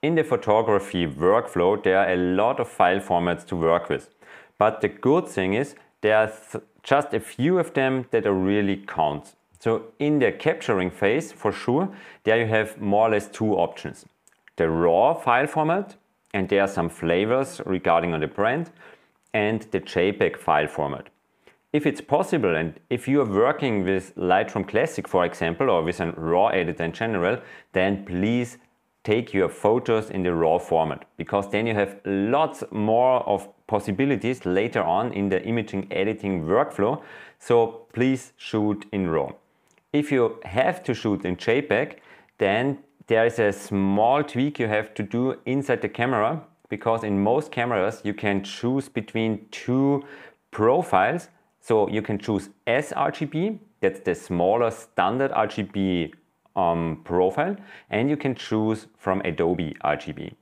In the photography workflow, there are a lot of file formats to work with. But the good thing is there are just a few of them that are really count. So in the capturing phase, for sure, there you have more or less two options. The raw file format, and there are some flavors regarding on the brand, and the JPEG file format. If it's possible, and if you are working with Lightroom Classic, for example, or with a RAW editor in general, then please take your photos in the RAW format, because then you have lots more of possibilities later on in the imaging editing workflow. So please shoot in RAW. If you have to shoot in JPEG, then there is a small tweak you have to do inside the camera, because in most cameras you can choose between two profiles. So you can choose sRGB, that's the smaller standard RGB profile, and you can choose from Adobe RGB.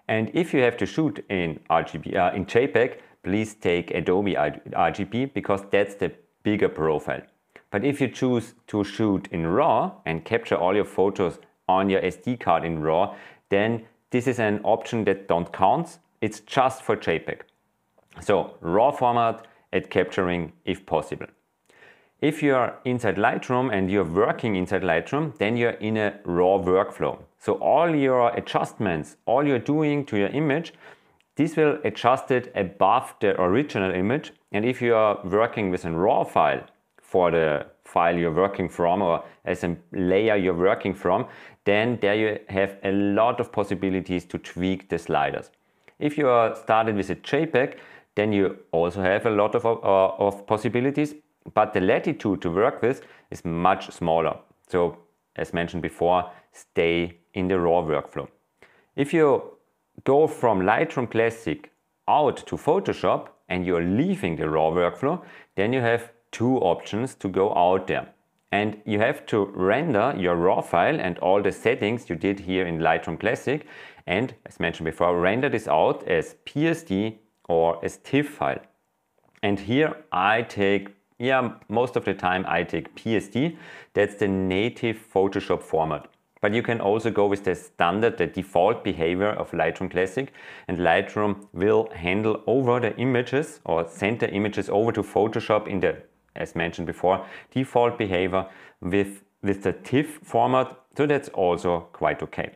And if you have to shoot in in JPEG, please take Adobe RGB, because that's the bigger profile. But if you choose to shoot in RAW and capture all your photos on your SD card in RAW, then this is an option that don't count. It's just for JPEG. So RAW format at capturing if possible. If you are inside Lightroom and you're working inside Lightroom, then you're in a RAW workflow. So all your adjustments, all you're doing to your image, this will adjust it above the original image. And if you are working with a RAW file for the file you're working from, or as a layer you're working from, then there you have a lot of possibilities to tweak the sliders. If you are started with a JPEG, then you also have a lot of possibilities, but the latitude to work with is much smaller. So as mentioned before, stay in the RAW workflow. If you go from Lightroom Classic out to Photoshop and you're leaving the RAW workflow, then you have two options to go out there. And you have to render your RAW file and all the settings you did here in Lightroom Classic, and as mentioned before, render this out as PSD or as TIFF file. And here I take, most of the time I take PSD. That's the native Photoshop format. But you can also go with the standard, the default behavior of Lightroom Classic, and Lightroom will handle over the images or send the images over to Photoshop in the, as mentioned before, default behavior with the TIFF format. So that's also quite okay.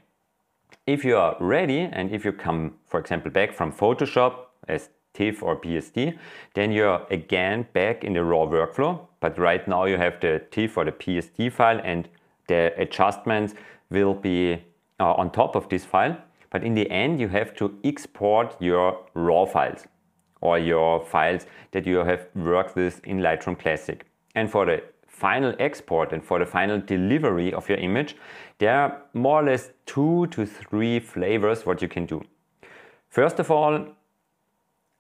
If you are ready and if you come, for example, back from Photoshop as TIFF or PSD, then you're again back in the RAW workflow. But right now you have the TIFF or the PSD file, and the adjustments will be on top of this file. But in the end, you have to export your RAW files or your files that you have worked with in Lightroom Classic. And for the final export and for the final delivery of your image, there are more or less 2 to 3 flavors what you can do. First of all,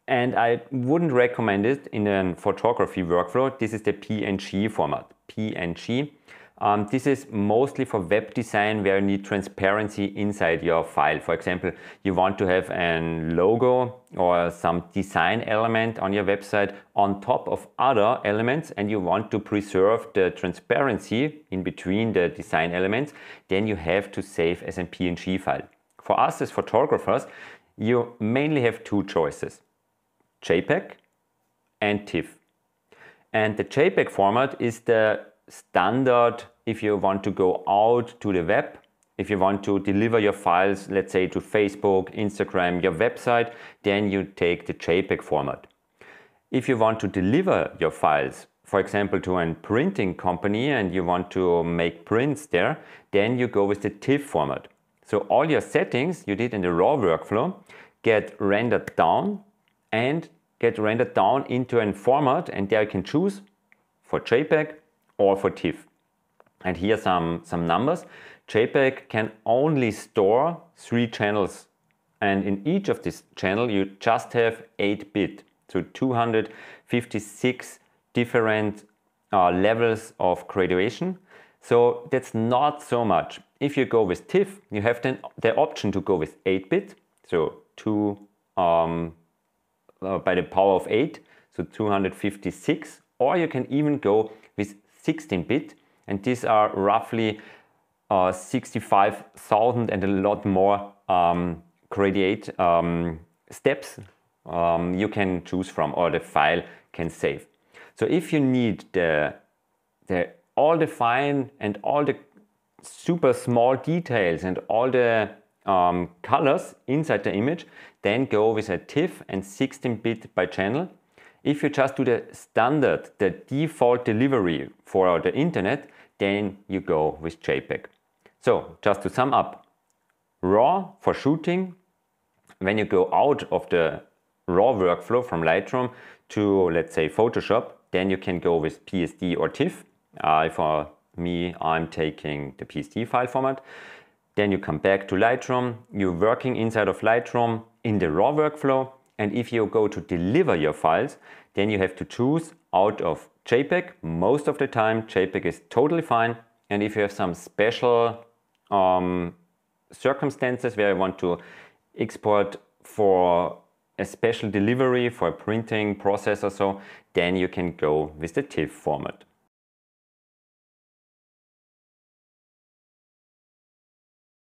and I wouldn't recommend it in a photography workflow, this is the PNG format. PNG. This is mostly for web design where you need transparency inside your file. For example, you want to have a logo or some design element on your website on top of other elements, and you want to preserve the transparency in between the design elements, then you have to save as a PNG file. For us as photographers, you mainly have two choices: JPEG and TIFF. And the JPEG format is the standard if you want to go out to the web, if you want to deliver your files, let's say to Facebook, Instagram, your website, then you take the JPEG format. If you want to deliver your files, for example, to a printing company and you want to make prints there, then you go with the TIFF format. So all your settings you did in the RAW workflow get rendered down and get rendered down into a format, and there you can choose for JPEG or for TIFF. And here some numbers. JPEG can only store 3 channels, and in each of this channel you just have 8-bit, so 256 different levels of graduation. So that's not so much. If you go with TIFF, you have then the option to go with 8-bit, so 2 by the power of 8, so 256, or you can even go with 16-bit, and these are roughly 65,000 and a lot more gradient steps you can choose from, or the file can save. So if you need all the fine and all the super small details and all the colors inside the image, then go with a TIFF and 16-bit by channel. If you just do the standard, the default delivery for the internet, then you go with JPEG. So just to sum up, RAW for shooting. When you go out of the RAW workflow from Lightroom to, let's say, Photoshop, then you can go with PSD or TIFF. For me, I'm taking the PSD file format. Then you come back to Lightroom. You're working inside of Lightroom in the RAW workflow. And if you go to deliver your files, then you have to choose out of JPEG. Most of the time, JPEG is totally fine. And if you have some special circumstances where you want to export for a special delivery for a printing process or so, then you can go with the TIFF format.